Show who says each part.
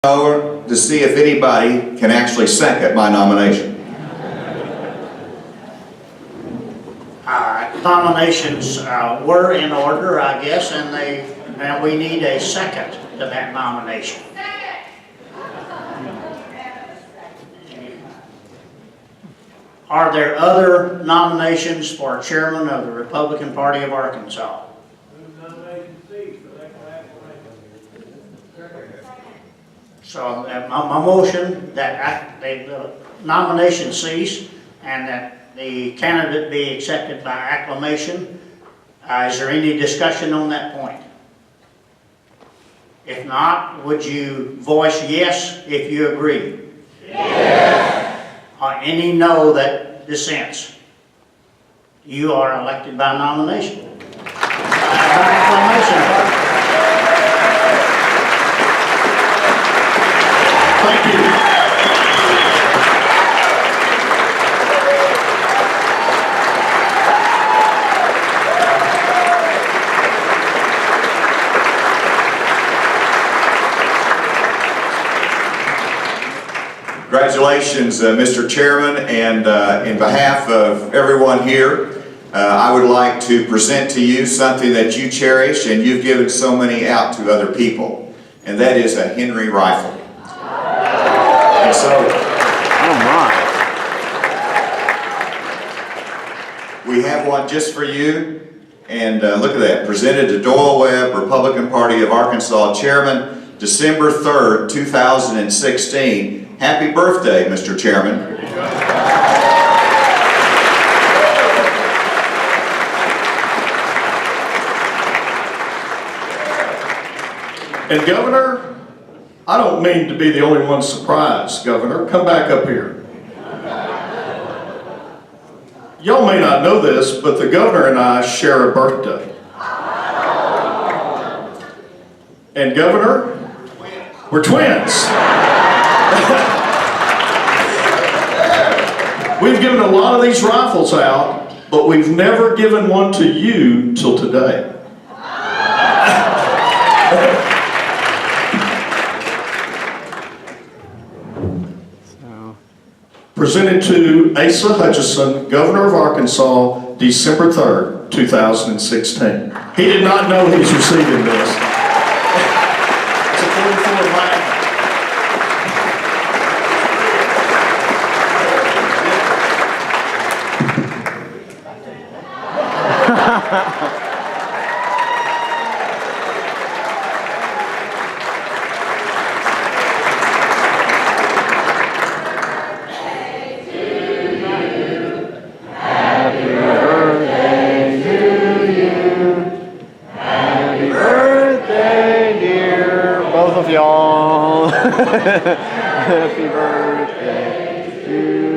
Speaker 1: To see if anybody can actually second my nomination.
Speaker 2: Nominations were in order, I guess, and we need a second to that nomination. Are there other nominations for chairman of the Republican Party of Arkansas? So my motion that the nomination cease and that the candidate be accepted by acclamation. Is there any discussion on that point? If not, would you voice yes if you agree? Yes. Or any no that dissents? You are elected by nomination. By acclamation. Thank you.
Speaker 1: Congratulations, Mr. Chairman, and in behalf of everyone here, I would like to present to you something that you cherish and you've given so many out to other people, and that is a Henry rifle. And so, we have one just for you, and look at that, presented to Doyle Webb, Republican Party of Arkansas Chairman, December 3rd, 2016. Happy birthday, Mr. Chairman.
Speaker 3: And Governor, I don't mean to be the only one surprised, Governor. Come back up here. Y'all may not know this, but the Governor and I share a birthday. And Governor, we're twins. We've given a lot of these rifles out, but we've never given one to you till today. Presented to Asa Hutchinson, Governor of Arkansas, December 3rd, 2016. He did not know he was receiving this. It's a 44 Magnum.
Speaker 4: Happy birthday to